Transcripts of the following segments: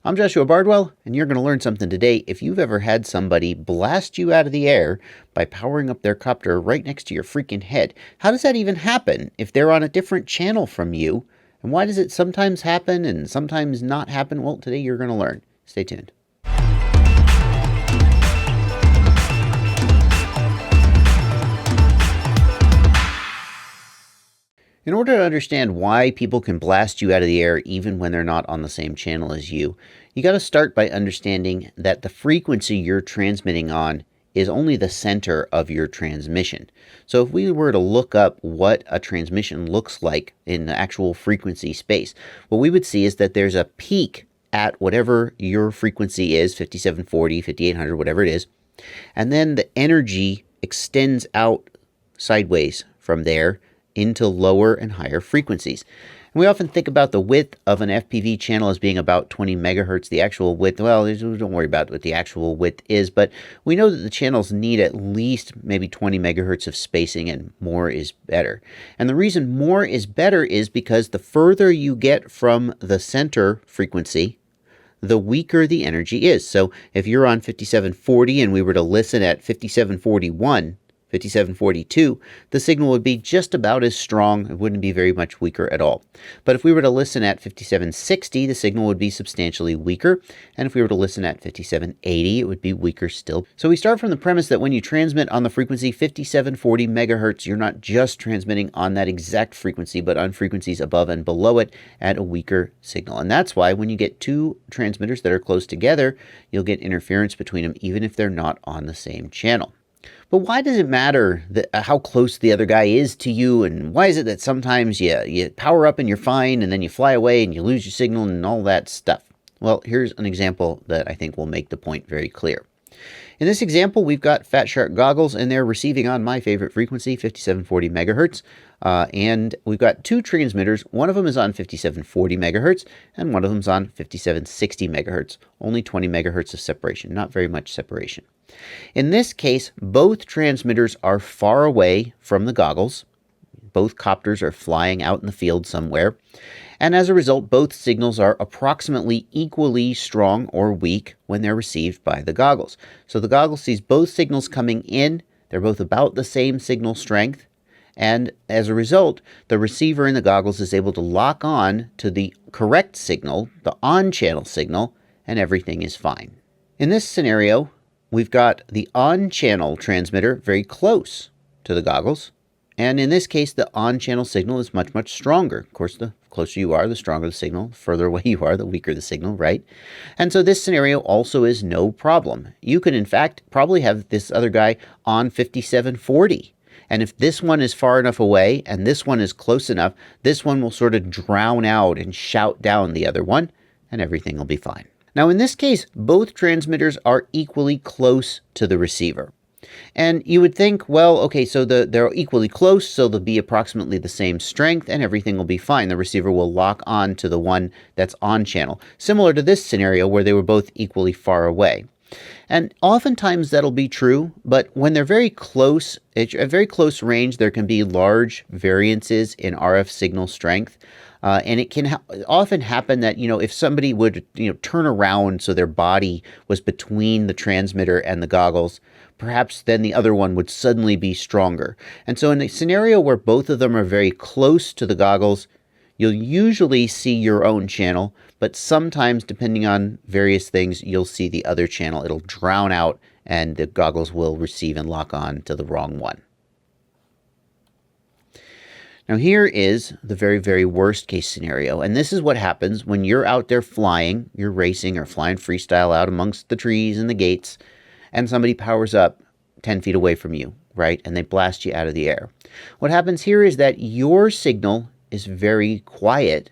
I'm Joshua Bardwell, and you're going to learn something today. If you've ever had somebody blast you out of the air by powering up their copter right next to your freaking head, how does that even happen if they're on a different channel from you? And why does it sometimes happen and sometimes not happen? Well, today you're going to learn. Stay tuned. In order to understand why people can blast you out of the air even when they're not on the same channel as you, you got to start by understanding that the frequency you're transmitting on is only the center of your transmission. So if we were to look up what a transmission looks like in the actual frequency space, what we would see is that there's a peak at whatever your frequency is, 5740, 5800, whatever it is, and then the energy extends out sideways from there into lower and higher frequencies. And we often think about the width of an FPV channel as being about 20 megahertz. The actual width, well, don't worry about what the actual width is, but we know that the channels need at least maybe 20 megahertz of spacing, and more is better. And the reason more is better is because the further you get from the center frequency, the weaker the energy is. So if you're on 5740 and we were to listen at 5741, 5742, the signal would be just about as strong. It wouldn't be very much weaker at all. But if we were to listen at 5760, the signal would be substantially weaker. And if we were to listen at 5780, it would be weaker still. So we start from the premise that when you transmit on the frequency 5740 megahertz, you're not just transmitting on that exact frequency, but on frequencies above and below it at a weaker signal. And that's why when you get two transmitters that are close together, you'll get interference between them, even if they're not on the same channel. But why does it matter how close the other guy is to you? And why is it that sometimes you power up and you're fine, and then you fly away and you lose your signal and all that stuff? Well, here's an example that I think will make the point very clear. In this example, we've got Fat Shark goggles, and they're receiving on my favorite frequency, 5740 megahertz. And we've got two transmitters. One of them is on 5740 megahertz, and one of them is on 5760 megahertz. Only 20 megahertz of separation, not very much separation. In this case, both transmitters are far away from the goggles. Both copters are flying out in the field somewhere. And as a result, both signals are approximately equally strong or weak when they're received by the goggles. So the goggle sees both signals coming in. They're both about the same signal strength. And as a result, the receiver in the goggles is able to lock on to the correct signal, the on-channel signal, and everything is fine. In this scenario, we've got the on-channel transmitter very close to the goggles. And in this case, the on-channel signal is much, much stronger. Of course, the closer you are, the stronger the signal. The further away you are, the weaker the signal, right? And so this scenario also is no problem. You can, in fact, probably have this other guy on 5740. And if this one is far enough away and this one is close enough, this one will sort of drown out and shout down the other one, and everything will be fine. Now, in this case, both transmitters are equally close to the receiver. And you would think, well, okay, so they're equally close, so they'll be approximately the same strength, and everything will be fine. The receiver will lock on to the one that's on channel, similar to this scenario where they were both equally far away. And oftentimes that'll be true, but when they're very close, at very close range, there can be large variances in RF signal strength. And it can often happen that, if somebody would, turn around so their body was between the transmitter and the goggles, perhaps then the other one would suddenly be stronger. And so in a scenario where both of them are very close to the goggles, you'll usually see your own channel, but sometimes, depending on various things, you'll see the other channel. It'll drown out, and the goggles will receive and lock on to the wrong one. Now here is the very, very worst case scenario, and this is what happens when you're out there flying, you're racing or flying freestyle out amongst the trees and the gates, and somebody powers up 10 feet away from you, right? And they blast you out of the air. What happens here is that your signal is very quiet,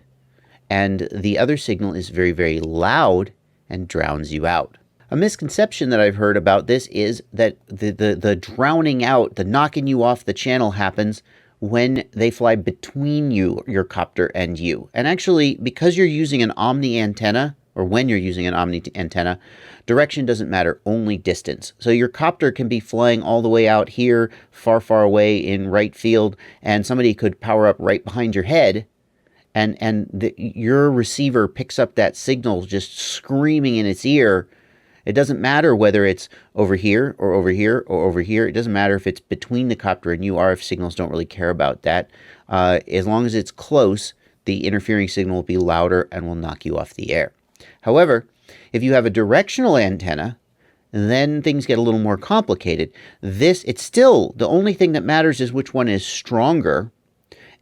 and the other signal is very, very loud and drowns you out. A misconception that I've heard about this is that the drowning out, the knocking you off the channel happens when they fly between your copter and you. And actually, because you're using an omni antenna, or when you're using an omni antenna, direction doesn't matter, only distance. So your copter can be flying all the way out here, far, far away in right field, and somebody could power up right behind your head, your receiver picks up that signal just screaming in its ear. It doesn't matter whether it's over here or over here or over here. It doesn't matter if it's between the copter and you. RF signals don't really care about that. As long as it's close, the interfering signal will be louder and will knock you off the air. However, if you have a directional antenna, then things get a little more complicated. It's still, the only thing that matters is which one is stronger.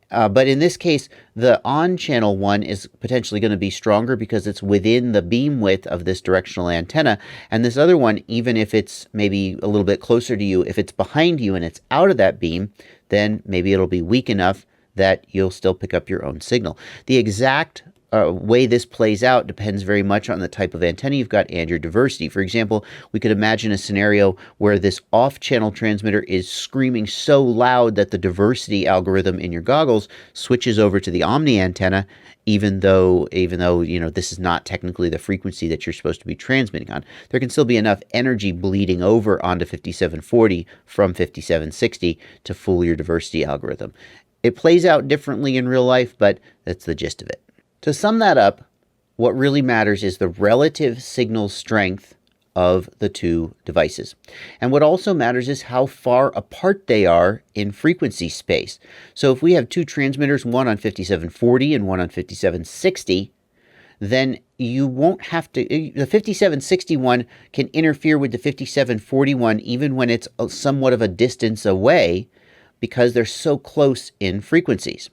But in this case, the on-channel one is potentially going to be stronger because it's within the beam width of this directional antenna. And this other one, even if it's maybe a little bit closer to you, if it's behind you and it's out of that beam, then maybe it'll be weak enough that you'll still pick up your own signal. The exact way this plays out depends very much on the type of antenna you've got and your diversity. For example, we could imagine a scenario where this off-channel transmitter is screaming so loud that the diversity algorithm in your goggles switches over to the omni antenna, even though this is not technically the frequency that you're supposed to be transmitting on. There can still be enough energy bleeding over onto 5740 from 5760 to fool your diversity algorithm. It plays out differently in real life, but that's the gist of it. To sum that up, what really matters is the relative signal strength of the two devices. And what also matters is how far apart they are in frequency space. So if we have two transmitters, one on 5740 and one on 5760, then you won't have to, the 5761 can interfere with the 5741 even when it's somewhat of a distance away because they're so close in frequencies.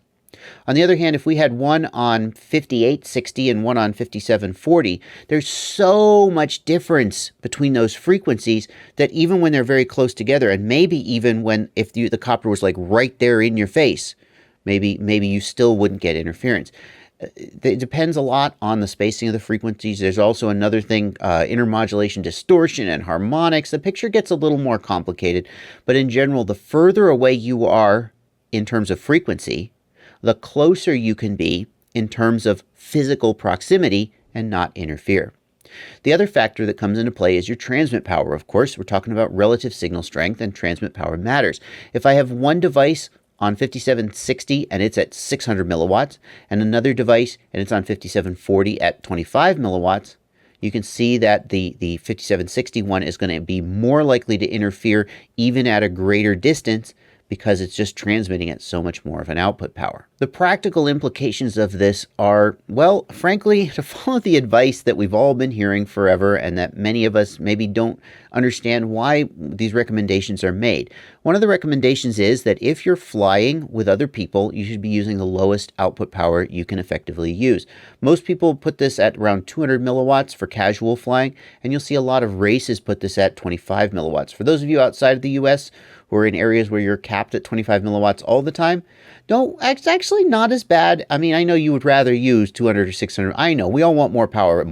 On the other hand, if we had one on 5860 and one on 5740, there's so much difference between those frequencies that even when they're very close together, and maybe even when if the copper was like right there in your face, maybe you still wouldn't get interference. It depends a lot on the spacing of the frequencies. There's also another thing, intermodulation distortion and harmonics. The picture gets a little more complicated, but in general, the further away you are in terms of frequency, the closer you can be in terms of physical proximity and not interfere. The other factor that comes into play is your transmit power. Of course, we're talking about relative signal strength, and transmit power matters. If I have one device on 5760 and it's at 600 milliwatts, and another device and it's on 5740 at 25 milliwatts, you can see that the 5761 is going to be more likely to interfere even at a greater distance because it's just transmitting at so much more of an output power. The practical implications of this are, well, frankly, to follow the advice that we've all been hearing forever and that many of us maybe don't understand why these recommendations are made. One of the recommendations is that if you're flying with other people, you should be using the lowest output power you can effectively use. Most people put this at around 200 milliwatts for casual flying, and you'll see a lot of races put this at 25 milliwatts. For those of you outside of the US who are in areas where you're capped at 25 milliwatts all the time, it's actually not as bad. I mean, I know you would rather use 200 or 600. I know we all want more power,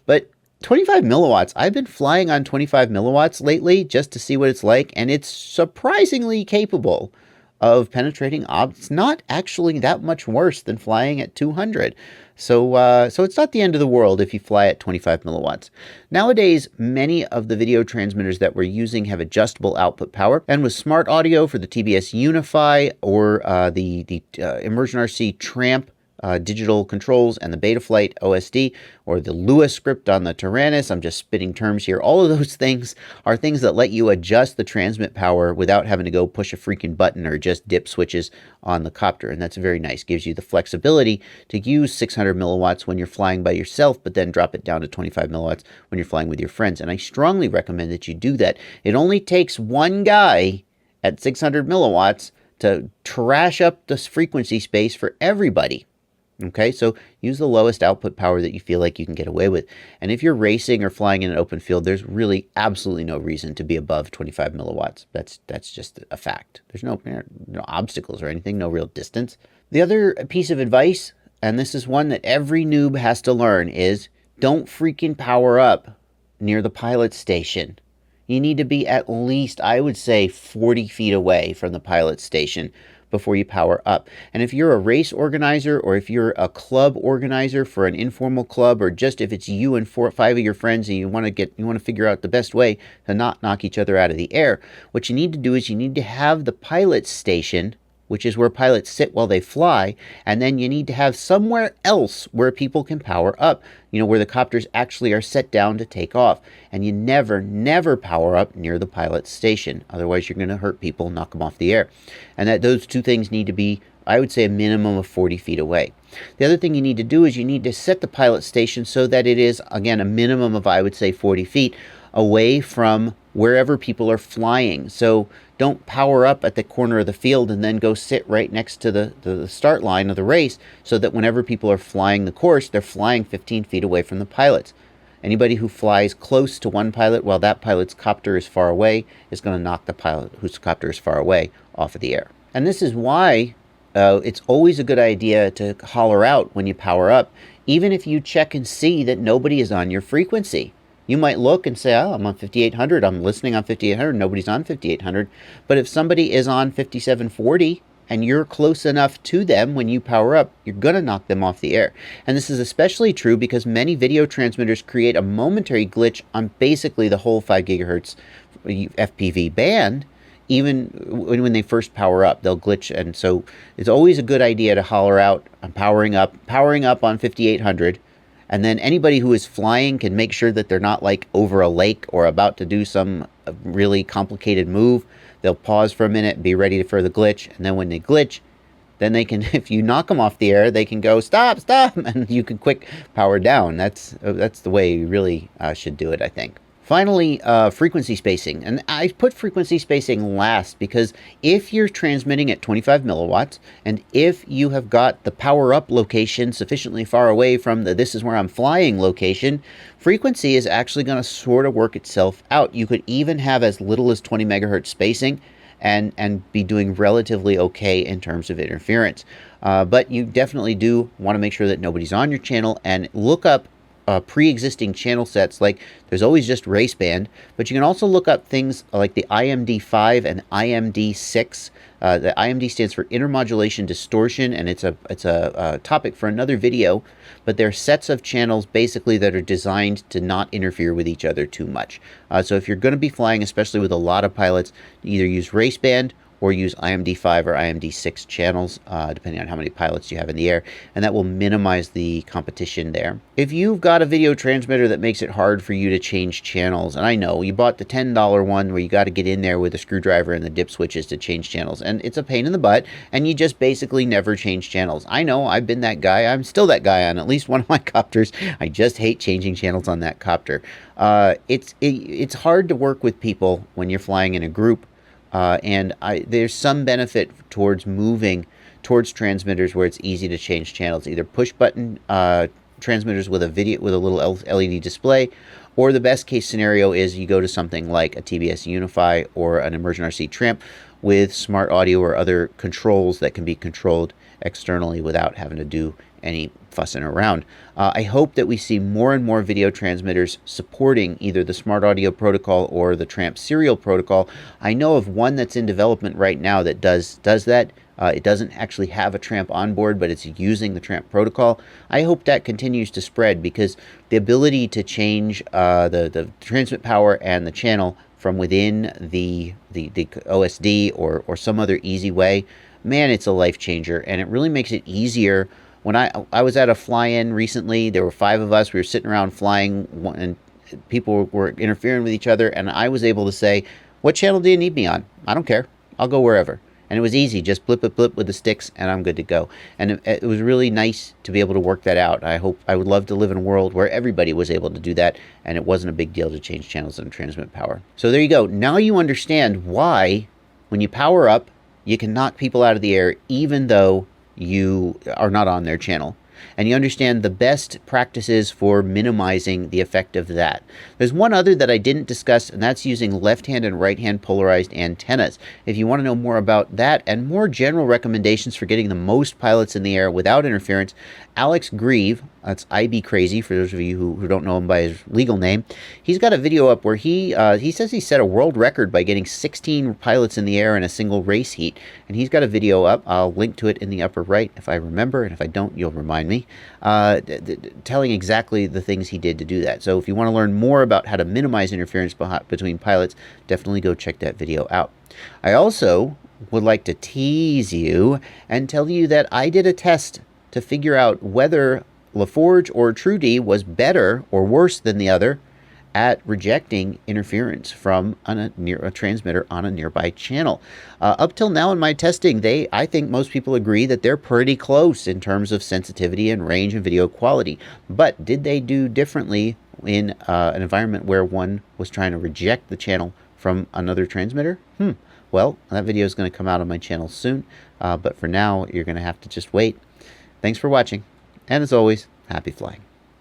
but 25 milliwatts. I've been flying on 25 milliwatts lately just to see what it's like, and it's surprisingly capable of penetrating objects. It's not actually that much worse than flying at 200. So it's not the end of the world if you fly at 25 milliwatts. Nowadays, many of the video transmitters that we're using have adjustable output power, and with smart audio for the TBS Unify or the Immersion RC Tramp digital controls and the Betaflight OSD or the Lua script on the Tyrannus, I'm just spitting terms here. All of those things are things that let you adjust the transmit power without having to go push a freaking button or just dip switches on the copter. And that's very nice. Gives you the flexibility to use 600 milliwatts when you're flying by yourself, but then drop it down to 25 milliwatts when you're flying with your friends. And I strongly recommend that you do that. It only takes one guy at 600 milliwatts to trash up the frequency space for everybody. Okay, so use the lowest output power that you feel like you can get away with. And if you're racing or flying in an open field, there's really absolutely no reason to be above 25 milliwatts. That's just a fact. There's no obstacles or anything, no real distance. The other piece of advice, and this is one that every noob has to learn, is don't freaking power up near the pilot station. You need to be at least, I would say, 40 feet away from the pilot station before you power up. And if you're a race organizer or if you're a club organizer for an informal club, or just if it's you and 4 or 5 of your friends and you want to figure out the best way to not knock each other out of the air, what you need to do is you need to have the pilot station which is where pilots sit while they fly, and then you need to have somewhere else where people can power up, where the copters actually are set down to take off. And you never power up near the pilot's station. Otherwise, you're going to hurt people, knock them off the air. And that those two things need to be, I would say, a minimum of 40 feet away. The other thing you need to do is you need to set the pilot station so that it is, again, a minimum of, I would say, 40 feet away from wherever people are flying. So don't power up at the corner of the field and then go sit right next to the start line of the race, so that whenever people are flying the course, they're flying 15 feet away from the pilots. Anybody who flies close to one pilot while that pilot's copter is far away is going to knock the pilot whose copter is far away off of the air. And this is why it's always a good idea to holler out when you power up, even if you check and see that nobody is on your frequency. You might look and say, oh, I'm on 5800, I'm listening on 5800, nobody's on 5800. But if somebody is on 5740 and you're close enough to them when you power up, you're going to knock them off the air. And this is especially true because many video transmitters create a momentary glitch on basically the whole 5 gigahertz FPV band. Even when they first power up, they'll glitch. And so it's always a good idea to holler out, I'm powering up on 5800. And then anybody who is flying can make sure that they're not like over a lake or about to do some really complicated move. They'll pause for a minute, be ready for the glitch. And then when they glitch, then they can, if you knock them off the air, they can go, stop, and you can quick power down. That's the way you really should do it, I think. Finally, frequency spacing. And I put frequency spacing last because if you're transmitting at 25 milliwatts and if you have got the power up location sufficiently far away from the this is where I'm flying location, frequency is actually going to sort of work itself out. You could even have as little as 20 megahertz spacing and be doing relatively okay in terms of interference. But you definitely do want to make sure that nobody's on your channel and look up pre-existing channel sets. Like there's always just race band, but you can also look up things like the IMD5 and IMD6. The IMD stands for intermodulation distortion, and it's a topic for another video, but they're sets of channels basically that are designed to not interfere with each other too much. So if you're going to be flying, especially with a lot of pilots, either use race band or use IMD5 or IMD6 channels, depending on how many pilots you have in the air, and that will minimize the competition there. If you've got a video transmitter that makes it hard for you to change channels, and I know you bought the $10 one where you got to get in there with a screwdriver and the dip switches to change channels, and it's a pain in the butt, and you just basically never change channels. I know, I've been that guy. I'm still that guy on at least one of my copters. I just hate changing channels on that copter. It's hard to work with people when you're flying in a group. And there's some benefit towards moving towards transmitters where it's easy to change channels, either push button transmitters with a little LED display, or the best case scenario is you go to something like a TBS Unify or an Immersion RC Tramp with smart audio or other controls that can be controlled externally without having to do any fussing around. I hope that we see more and more video transmitters supporting either the smart audio protocol or the Tramp serial protocol. I know of one that's in development right now that does that. It doesn't actually have a Tramp on board, but it's using the Tramp protocol. I hope that continues to spread because the ability to change the transmit power and the channel from within the OSD or some other easy way, man, it's a life changer, and it really makes it easier. When I was at a fly-in recently, there were 5 of us. We were sitting around flying, and people were interfering with each other, and I was able to say, what channel do you need me on? I don't care. I'll go wherever. And it was easy. Just blip, blip, blip with the sticks, and I'm good to go. And it was really nice to be able to work that out. I would love to live in a world where everybody was able to do that, and it wasn't a big deal to change channels and transmit power. So there you go. Now you understand why, when you power up, you can knock people out of the air, even though you are not on their channel. And you understand the best practices for minimizing the effect of that. There's one other that I didn't discuss, and that's using left-hand and right-hand polarized antennas. If you want to know more about that and more general recommendations for getting the most pilots in the air without interference, Alex Greve, that's IB Crazy for those of you who don't know him by his legal name, he's got a video up where he says he set a world record by getting 16 pilots in the air in a single race heat. And he's got a video up. I'll link to it in the upper right if I remember, and if I don't, you'll remind me, telling exactly the things he did to do that. So if you want to learn more about how to minimize interference between pilots, definitely go check that video out. I also would like to tease you and tell you that I did a test to figure out whether LaForge or TrueD was better or worse than the other at rejecting interference from a transmitter on a nearby channel. Up till now in my testing, I think most people agree that they're pretty close in terms of sensitivity and range and video quality. But did they do differently in an environment where one was trying to reject the channel from another transmitter? Well, that video is going to come out on my channel soon, but for now, you're going to have to just wait. Thanks for watching, and as always, happy flying.